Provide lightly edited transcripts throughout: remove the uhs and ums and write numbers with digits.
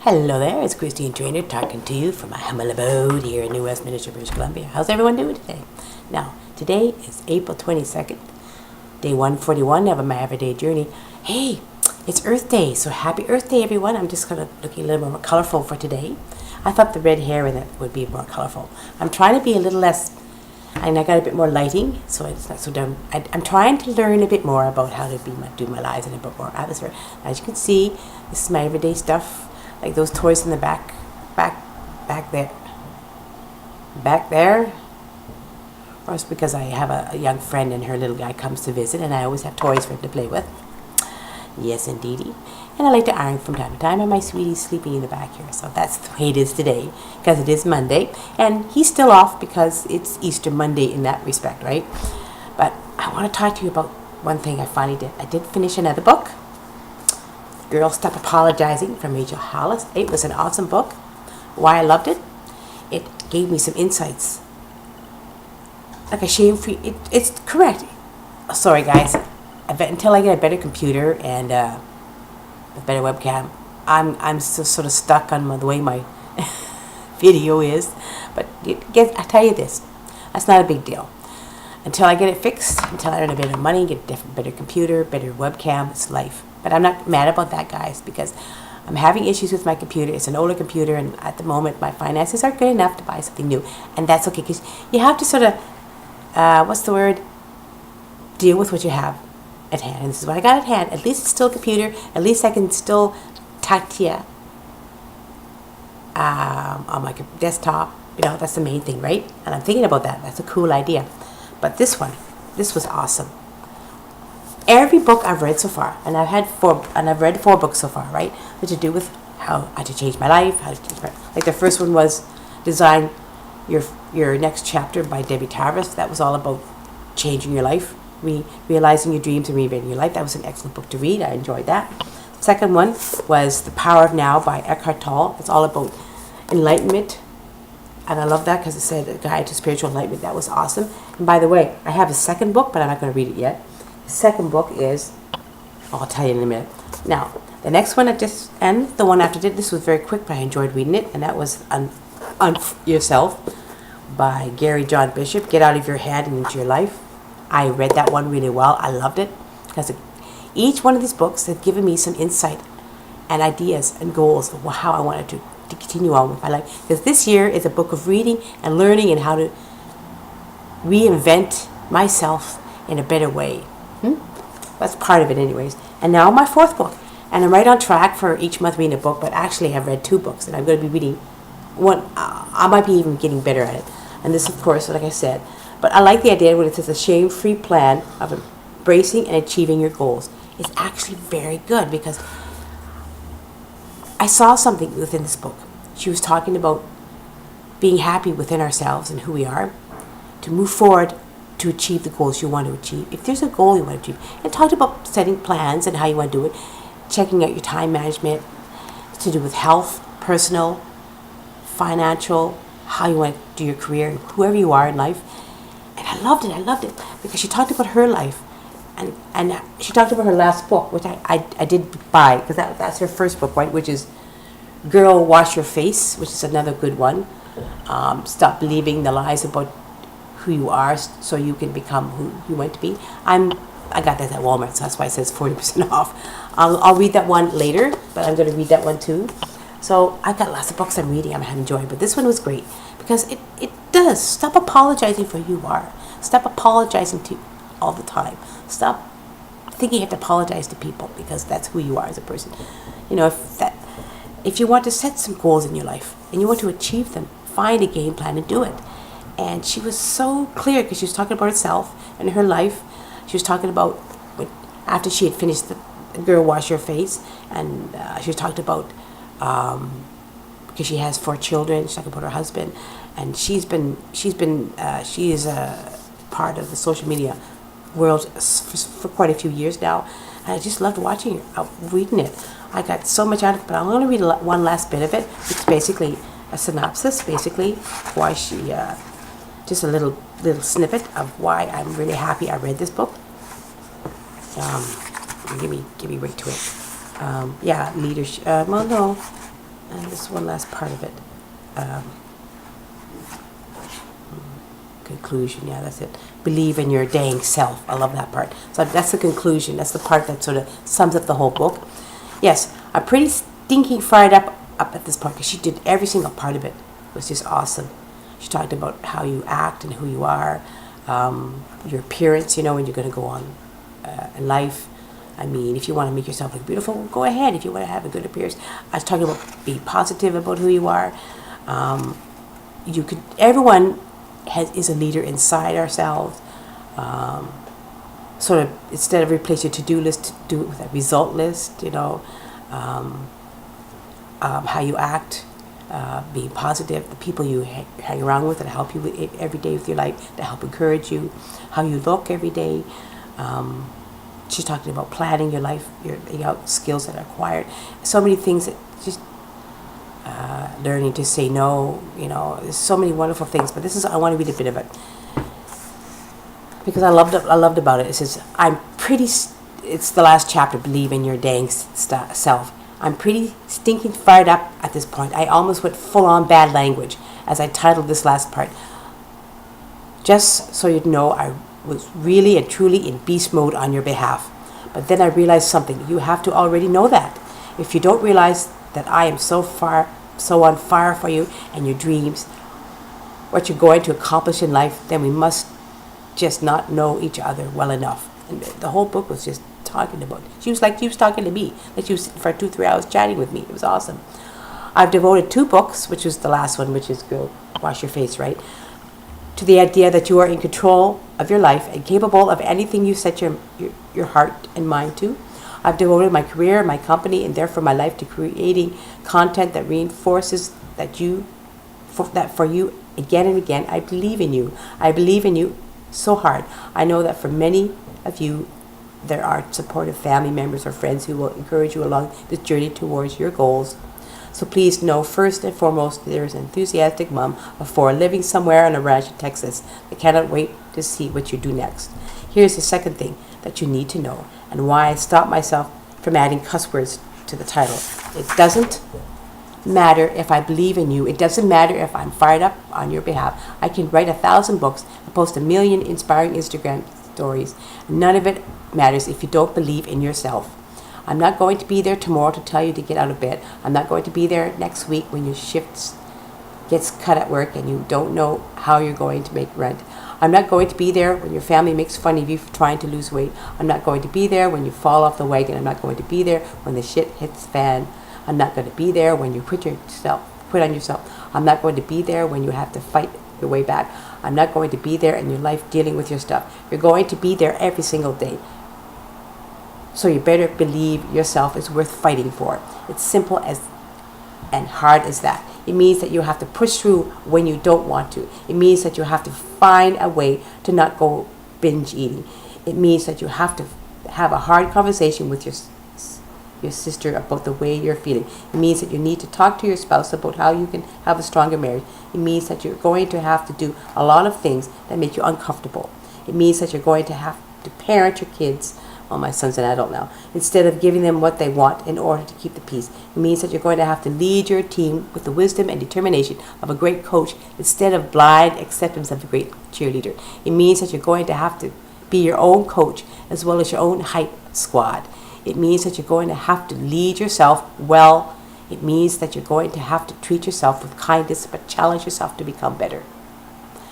Hello there, it's Christine Trainer talking to you from my humble abode here in New Westminster, British Columbia. How's everyone doing today? Now, today is April 22nd, day 141 of my everyday journey. Hey, it's Earth Day, so happy Earth Day, everyone. I'm just kind of looking a little more colorful for today. I thought the red hair in it would be more colorful. I'm trying to be a little less, and I got a bit more lighting, so it's not so dumb. I'm trying to learn a bit more about how to do my lives in a bit more atmosphere. As you can see, this is my everyday stuff. Like those toys in the back there. Or it's because I have a young friend and her little guy comes to visit, and I always have toys for him to play with. Yes, indeedy. And I like to iron from time to time, and my sweetie's sleeping in the back here, so that's the way it is today, because it is Monday, and he's still off because it's Easter Monday in that respect, right? But I want to talk to you about one thing I finally did. I did finish another book. Girl, Stop Apologizing from Rachel Hollis. It was an awesome book. Why I loved it? It gave me some insights. Like a shame-free... It's correct. Sorry, guys. Until I get a better computer and a better webcam, I'm still sort of stuck on the way my video is. But I tell you this. That's not a big deal. Until I get it fixed, until I earn a bit of money, get a better computer, better webcam, it's life. But I'm not mad about that, guys, because I'm having issues with my computer. It's an older computer, and at the moment, my finances aren't good enough to buy something new. And that's okay, because you have to sort of, deal with what you have at hand. And this is what I got at hand. At least it's still a computer. At least I can still touch you on my desktop. You know, that's the main thing, right? And I'm thinking about that. That's a cool idea. But this was awesome. Every book I've read so far, and I've read 4 books so far, right? That to do with how to change my life, like the first one was Design Your Next Chapter by Debbie Tarvis. That was all about changing your life, realizing your dreams and reinventing your life. That was an excellent book to read. I enjoyed that. Second one was The Power of Now by Eckhart Tolle. It's all about enlightenment. And I love that because it said a guide to spiritual enlightenment. That was awesome. And by the way, I have a second book, but I'm not going to read it yet. The second book is, I'll tell you in a minute. Now, the next one and the one after this was very quick, but I enjoyed reading it, and that was On Yourself by Gary John Bishop. Get out of your head and into your life. I read that one really well. I loved it because each one of these books has given me some insight and ideas and goals of how I wanted to continue on with my life. Because this year is a book of reading and learning and how to reinvent myself in a better way. That's part of it anyways. And now my 4th book. And I'm right on track for each month reading a book, but actually I've read 2 books, and I'm going to be reading one. I might be even getting better at it. And this, of course, like I said. But I like the idea when it says a shame-free plan of embracing and achieving your goals. It's actually very good because I saw something within this book. She was talking about being happy within ourselves and who we are to move forward to achieve the goals you want to achieve. If there's a goal you want to achieve, and talked about setting plans and how you want to do it, checking out your time management, to do with health, personal, financial, how you want to do your career, and whoever you are in life. And I loved it because she talked about her life, and she talked about her last book, which I did buy, because that's her first book, right, which is Girl, Wash Your Face, which is another good one. Stop believing the lies about who you are so you can become who you want to be. I got that at Walmart, so that's why it says 40% off. I'll read that one later, but I'm going to read that one too. So I've got lots of books I'm reading, I'm enjoying, but this one was great because it does. Stop apologizing for who you are. Stop apologizing to all the time. Stop thinking you have to apologize to people because that's who you are as a person. You know, if you want to set some goals in your life and you want to achieve them, find a game plan and do it. And she was so clear because she was talking about herself and her life. She was talking about after she had finished the Girl, Wash Your Face, and she was talking about because she has 4 children. She's talking about her husband, and she is a part of the social media world for quite a few years now. And I just loved reading it. I got so much out of it, but I'm going to read one last bit of it. It's basically a synopsis, why she. Just a little snippet of why I'm really happy I read this book. Give me right to it. Leadership. Well, no. And this one last part of it. Conclusion, yeah, that's it. Believe in your dang self. I love that part. So that's the conclusion. That's the part that sort of sums up the whole book. Yes, I'm pretty stinking fired up at this part because she did every single part of it. It was just awesome. She talked about how you act and who you are, your appearance, when you're going to go on in life. I mean, if you want to make yourself look beautiful, go ahead. If you want to have a good appearance. I was talking about being positive about who you are. Everyone is a leader inside ourselves. Sort of, instead of replace your to-do list, do it with a result list, how you act, being positive, the people you hang around with that help you every day with your life, that help encourage you, how you look every day. She's talking about planning your life, your skills that are acquired. So many things that just learning to say no, there's so many wonderful things. But I want to read a bit of it because I loved about it. It says, it's the last chapter, believe in your dang self. I'm pretty stinking fired up at this point. I almost went full on bad language as I titled this last part. Just so you'd know, I was really and truly in beast mode on your behalf. But then I realized something. You have to already know that. If you don't realize that I am so on fire for you and your dreams, what you're going to accomplish in life, then we must just not know each other well enough. And the whole book was just talking about. She was talking to me. Like she was sitting for 2-3 hours chatting with me. It was awesome. I've devoted 2 books, which was the last one, which is Go Wash Your Face, right? To the idea that you are in control of your life and capable of anything you set your heart and mind to. I've devoted my career, my company, and therefore my life to creating content that reinforces that for you again and again. I believe in you. I believe in you so hard. I know that for many of you, there are supportive family members or friends who will encourage you along this journey towards your goals. So please know, first and foremost, there's an enthusiastic mom of 4 living somewhere on a ranch in Texas that cannot wait to see what you do next. Here's the second thing that you need to know and why I stopped myself from adding cuss words to the title. It doesn't matter if I believe in you. It doesn't matter if I'm fired up on your behalf. I can write 1,000 books and post 1 million inspiring Instagram stories. None of it matters if you don't believe in yourself. I'm not going to be there tomorrow to tell you to get out of bed. I'm not going to be there next week when your shift gets cut at work and you don't know how you're going to make rent. I'm not going to be there when your family makes fun of you for trying to lose weight. I'm not going to be there when you fall off the wagon. I'm not going to be there when the shit hits the fan. I'm not going to be there when you quit on yourself. I'm not going to be there when you have to fight your way back. I'm not going to be there in your life dealing with your stuff. You're going to be there every single day. So you better believe yourself is worth fighting for. It's simple as and hard as that. It means that you have to push through when you don't want to. It means that you have to find a way to not go binge eating. It means that you have to have a hard conversation with your sister about the way you're feeling. It means that you need to talk to your spouse about how you can have a stronger marriage. It means that you're going to have to do a lot of things that make you uncomfortable. It means that you're going to have to parent your kids. Well, my son's an adult now. Instead of giving them what they want in order to keep the peace. It means that you're going to have to lead your team with the wisdom and determination of a great coach instead of blind acceptance of a great cheerleader. It means that you're going to have to be your own coach as well as your own hype squad. It means that you're going to have to lead yourself well. It means that you're going to have to treat yourself with kindness but challenge yourself to become better.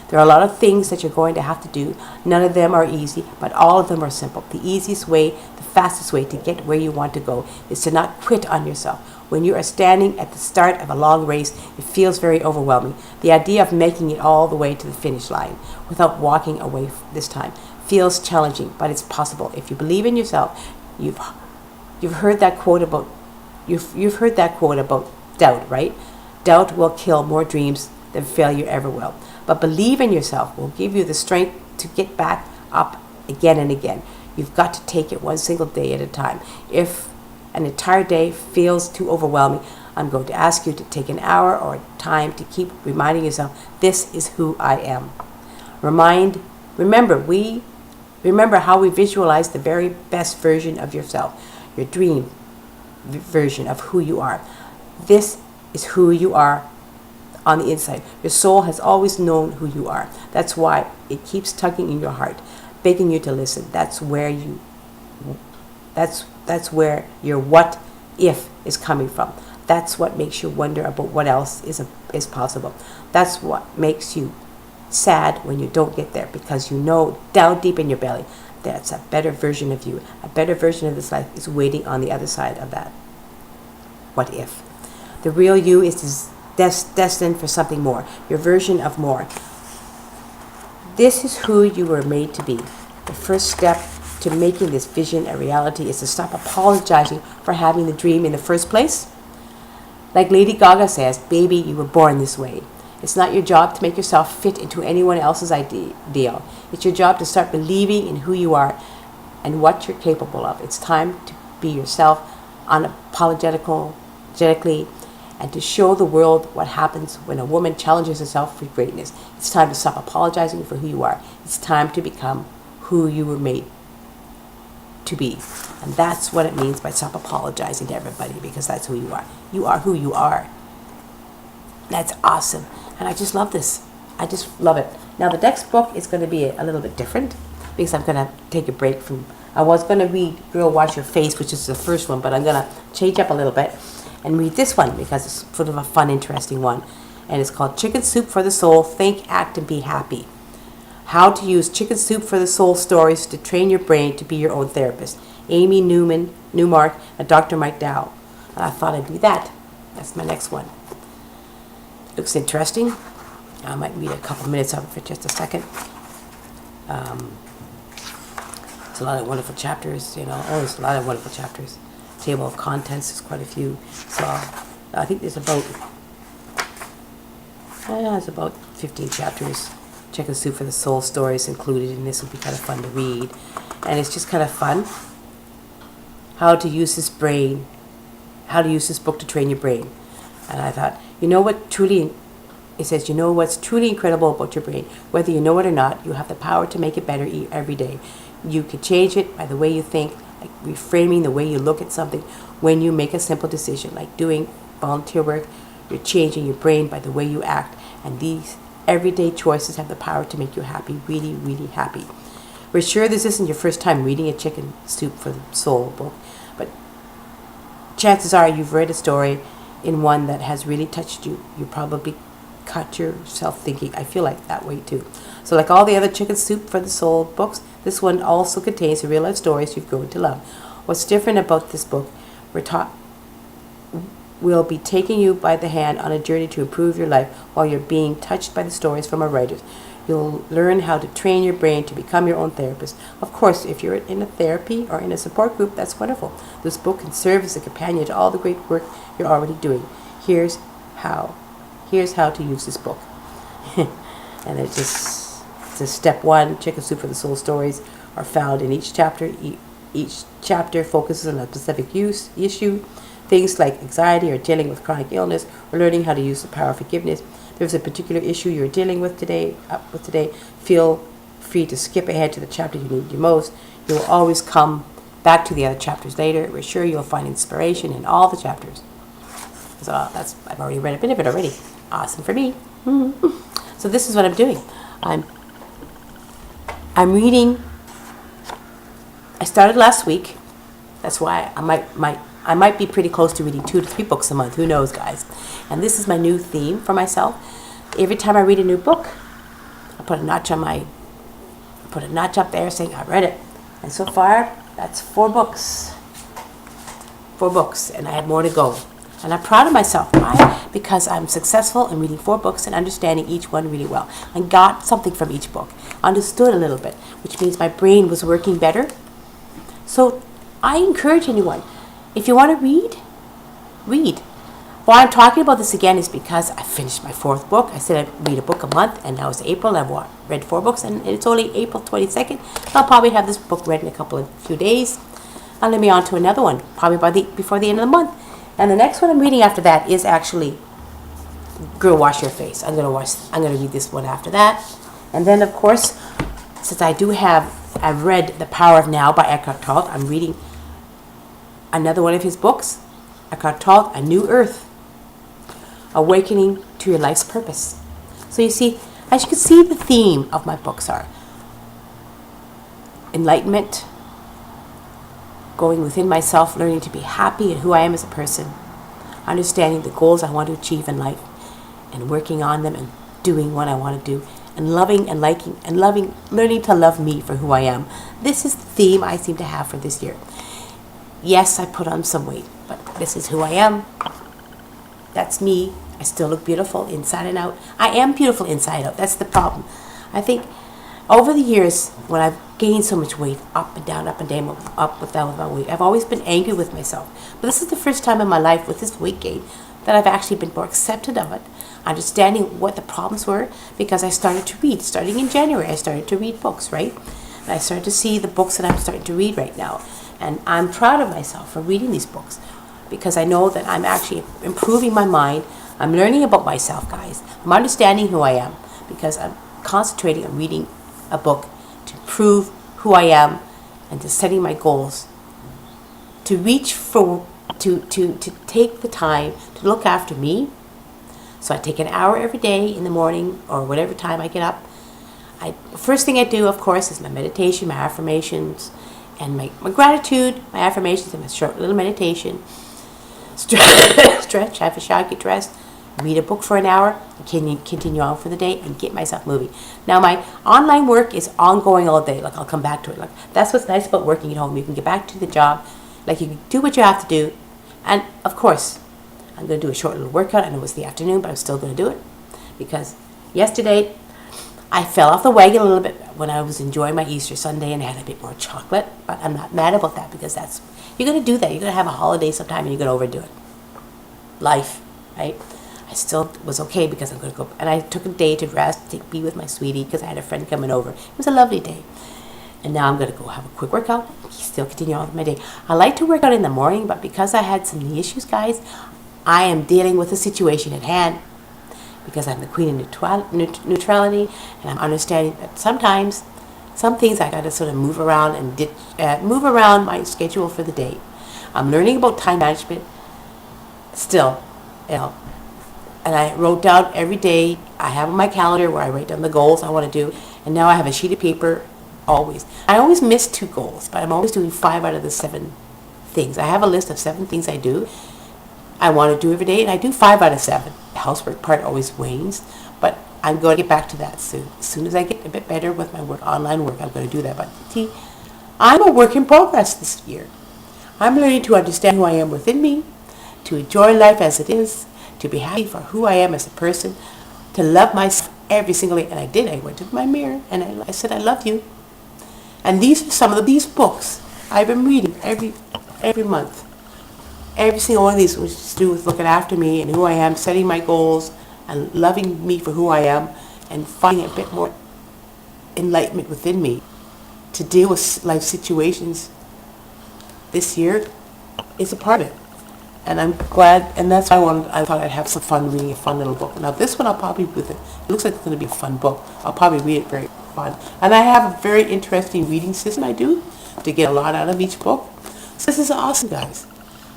There are a lot of things that you're going to have to do. None of them are easy, but all of them are simple. The easiest way, the fastest way to get where you want to go is to not quit on yourself. When you are standing at the start of a long race, it feels very overwhelming. The idea of making it all the way to the finish line without walking away this time feels challenging, but it's possible. If you believe in yourself, you've heard that quote about you've heard that quote about doubt, right? Doubt will kill more dreams than failure ever will. But believe in yourself will give you the strength to get back up again and again. You've got to take it one single day at a time. If an entire day feels too overwhelming, I'm going to ask you to take an hour or time to keep reminding yourself, this is who I am. Remember how we visualize the very best version of yourself, your dream version of who you are. This is who you are on the inside. Your soul has always known who you are. That's why it keeps tugging in your heart, begging you to listen. That's where your what if is coming from. That's what makes you wonder about what else is possible. That's what makes you sad when you don't get there, because you know down deep in your belly that's a better version of you, a better version of this life is waiting on the other side of that. What if? The real you is destined for something more, your version of more. This is who you were made to be. The first step to making this vision a reality is to stop apologizing for having the dream in the first place. Like Lady Gaga says, baby, you were born this way. It's not your job to make yourself fit into anyone else's ideal. It's your job to start believing in who you are and what you're capable of. It's time to be yourself unapologetically and to show the world what happens when a woman challenges herself for greatness. It's time to stop apologizing for who you are. It's time to become who you were made to be. And that's what it means by stop apologizing to everybody, because that's who you are. You are who you are. That's awesome. And I just love this. I just love it. Now the next book is going to be a little bit different, because I'm going to take a break from, I was going to read Girl Wash Your Face, which is the first one, but I'm going to change up a little bit and read this one because it's sort of a fun, interesting one. And it's called Chicken Soup for the Soul, Think, Act, and Be Happy. How to use Chicken Soup for the Soul stories to train your brain to be your own therapist. Amy Newmark and Dr. Mike Dow. And I thought I'd do that. That's my next one. Looks interesting. I might read a couple minutes of it for just a second. It's a lot of wonderful chapters, there's a lot of wonderful chapters. Table of contents, there's quite a few. So I think there's about 15 chapters. Chicken Soup for the Soul stories included, and this will be kind of fun to read. And it's just kind of fun. How to use this book to train your brain. And I thought, it says, you know what's truly incredible about your brain? Whether you know it or not, you have the power to make it better every day. You can change it by the way you think, like reframing the way you look at something. When you make a simple decision, like doing volunteer work, you're changing your brain by the way you act. And these everyday choices have the power to make you happy, really, really happy. We're sure this isn't your first time reading a Chicken Soup for the Soul book, but chances are you've read a story in one that has really touched you. You probably caught yourself thinking, I feel like that way too. So like all the other Chicken Soup for the Soul books, this one also contains the real life stories you've grown to love. What's different about this book, we'll be taking you by the hand on a journey to improve your life while you're being touched by the stories from our writers. You'll learn how to train your brain to become your own therapist. Of course, if you're in a therapy or in a support group, that's wonderful. This book can serve as a companion to all the great work you're already doing. Here's how to use this book. And it's step 1, Chicken Soup for the Soul stories are found in each chapter. Each chapter focuses on a specific issue. Things like anxiety or dealing with chronic illness or learning how to use the power of forgiveness. If there's a particular issue you're dealing with today, feel free to skip ahead to the chapter you need the most. You will always come back to the other chapters later. We're sure you'll find inspiration in all the chapters. So I've already read a bit of it already. Awesome for me. So this is what I'm doing. I'm reading. I started last week. That's why I might be pretty close to reading 2 to 3 books a month. Who knows, guys? And this is my new theme for myself. Every time I read a new book, I put a notch up there saying I read it. And so far, that's 4 books. 4 books, and I have more to go. And I'm proud of myself. Why? Because I'm successful in reading 4 books and understanding each one really well. I got something from each book. Understood a little bit, which means my brain was working better. So I encourage anyone, if you want to read. Why I'm talking about this again is because I finished my 4th book. I said I'd read a book a month, and now it's April, and I've read 4 books, and it's only April 22nd. I'll probably have this book read in a few days. I'll let me on to another one, probably before the end of the month. And the next one I'm reading after that is actually Girl Wash Your Face. I'm gonna read this one after that. And then of course, since I've read The Power of Now by Eckhart Tolle, I'm reading another one of his books, Eckhart Tolle, A New Earth. awakening to your life's purpose. So you see, as you can see, the theme of my books are enlightenment, going within myself, learning to be happy in who I am as a person, understanding the goals I want to achieve in life, and working on them and doing what I want to do, and loving and liking and loving, learning to love me for who I am. This is the theme I seem to have for this year. Yes, I put on some weight, but this is who I am. That's me. I still look beautiful inside and out. I am beautiful inside out. That's the problem. I think over the years, when I've gained so much weight, up and down, up and down, up down with my weight, I've always been angry with myself. But this is the first time in my life with this weight gain that I've actually been more accepted of it, understanding what the problems were, because I started to read. Starting in January, I started to read books, right? And I started to see the books that I'm starting to read right now. And I'm proud of myself for reading these books, because I know that I'm actually improving my mind. I'm learning about myself, guys. I'm understanding who I am, because I'm concentrating on reading a book to prove who I am and to setting my goals, to reach for, to take the time to look after me. So I take an hour every day in the morning or whatever time I get up. First thing I do, of course, is my meditation, my affirmations, and my gratitude, my affirmations, and my short little meditation. Stretch, have a shower, get dressed, read a book for an hour, and continue on for the day and get myself moving. Now, my online work is ongoing all day. Like, I'll come back to it. Like, that's what's nice about working at home. You can get back to the job. Like, you can do what you have to do. And, of course, I'm going to do a short little workout. I know it's the afternoon, but I'm still going to do it. Because yesterday, I fell off the wagon a little bit when I was enjoying my Easter Sunday and I had a bit more chocolate. But I'm not mad about that, because you're going to do that. You're going to have a holiday sometime and you're going to overdo it. Life, right? I still was okay because I'm going to go. And I took a day to rest, be with my sweetie, because I had a friend coming over. It was a lovely day. And now I'm going to go have a quick workout, still continue on with my day. I like to work out in the morning, but because I had some knee issues, guys, I am dealing with the situation at hand, because I'm the queen of neutrality, and I'm understanding that sometimes some things I got to sort of move around and move around my schedule for the day. I'm learning about time management still, and I wrote down every day. I have on my calendar where I write down the goals I want to do, and now I have a sheet of paper always. I always miss 2 goals, but I'm always doing 5 out of the 7 things. I have a list of 7 things I want to do every day, and I do 5 out of 7. The housework part always wanes, but I'm going to get back to that soon. As soon as I get a bit better with my online work, I'm going to do that. But see, I'm a work in progress this year. I'm learning to understand who I am within me, to enjoy life as it is, to be happy for who I am as a person, to love myself every single day. And I did. I went to my mirror and I said, I love you. And these are some of these books I've been reading every month. Every single one of these was to do with looking after me and who I am, setting my goals, and loving me for who I am, and finding a bit more enlightenment within me to deal with life situations. This year is a part of it. And I'm glad, and that's why I thought I'd have some fun reading a fun little book. Now this one I'll probably, it looks like it's going to be a fun book. I'll probably read it very fun. And I have a very interesting reading system I do to get a lot out of each book. So this is awesome, guys.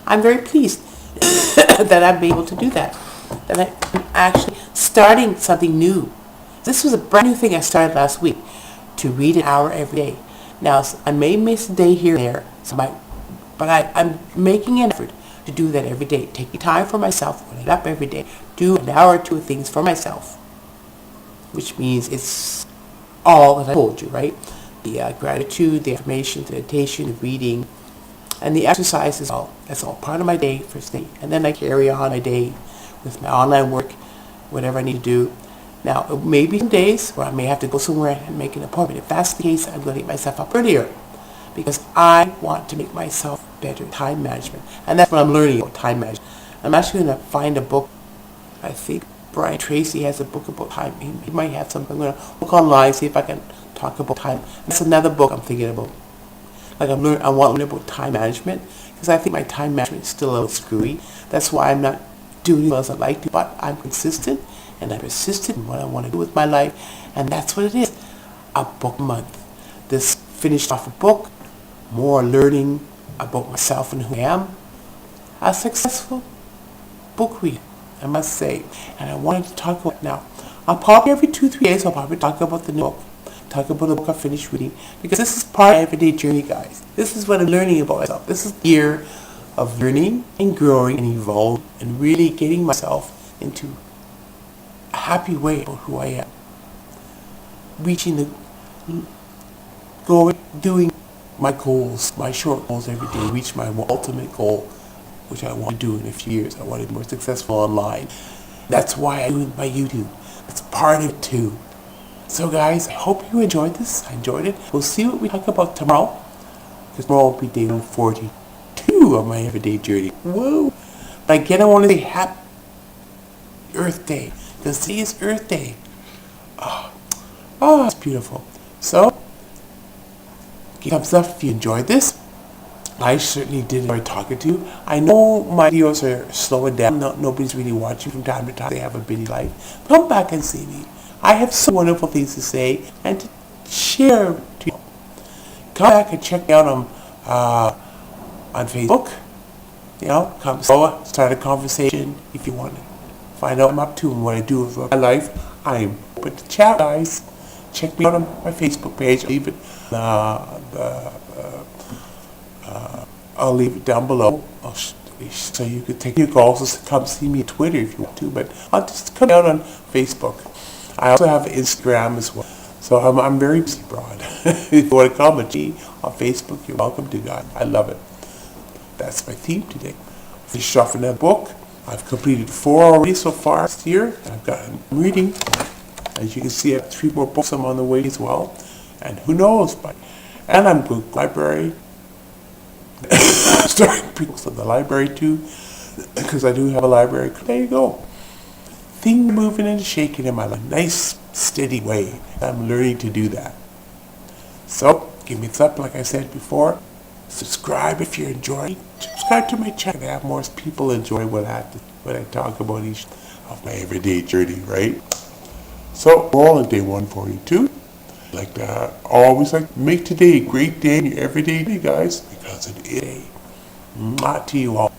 I'm very pleased that I'm able to do that. That I'm actually starting something new. This was a brand new thing I started last week, to read an hour every day. Now, I may miss a day here and there, but I'm making an effort to do that every day. Taking time for myself, when I get up every day, do an hour or 2 of things for myself. Which means it's all that I told you, right? The gratitude, the affirmation, the meditation, the reading, and the exercise is that's all part of my day, first thing. And then I carry on a day with my online work, whatever I need to do. Now, it may be some days where I may have to go somewhere and make an appointment. If that's the case, I'm going to get myself up earlier, because I want to make myself better time management. And that's what I'm learning about time management. I'm actually going to find a book. I think Brian Tracy has a book about time. He might have something. I'm going to look online, see if I can talk about time. That's another book I'm thinking about. Like I want to learn about time management, because I think my time management is still a little screwy. That's why I'm not doing as well as I'd like to. But I'm consistent and I'm persistent in what I want to do with my life. And that's what it is. A book a month. This finished off a book, more learning about myself and who I am. A successful book reader. I must say. And I wanted to talk about now. I'll probably every 2-3 days I'll probably talk about the new book. Talk about the book I finished reading. Because this is part of my everyday journey, guys. This is what I'm learning about myself. This is the year of learning and growing and evolving and really getting myself into a happy way about who I am. Reaching the doing my goals, my short goals every day, reach my ultimate goal, which I want to do in a few years. I want to be more successful online. That's why I do my YouTube. It's part of it too. So guys, I hope you enjoyed this. I enjoyed it. We'll see what we talk about tomorrow. Because tomorrow will be day 142 of my everyday journey. Whoa! But again, I want to say happy Earth Day. Because today is Earth Day. Oh, it's beautiful. So, give a thumbs up if you enjoyed this. I certainly did enjoy talking to you. I know my videos are slowing down. Nobody's really watching from time to time. They have a busy life. Come back and see me. I have some wonderful things to say and to share to you. Come back and check me out on Facebook. You know, come start a conversation if you want to find out what I'm up to and what I do with my life. I'm open to chat, guys. Check me out on my Facebook page. I'll leave it down below. So you could you can also come see me on Twitter if you want to, but I'll just come out on Facebook. I also have Instagram as well. So I'm very busy broad. If you want to comment to me on Facebook, you're welcome to, God. I love it. That's my theme today. I finished off another book. I've completed 4 already so far this year. I'm reading. As you can see, I have 3 more books I'm on the way as well. And who knows, and I'm going to the library. Starting books in the library too, because I do have a library. There you go. Things moving and shaking in my life. Nice, steady way. I'm learning to do that. So, give me a thumbs up, like I said before. Subscribe if you're enjoying. Subscribe to my channel to have more people enjoy what I talk about each of my everyday journey, right? So, we're all on day 142. Always make today a great day in your everyday day, guys, because it is. Not to you all.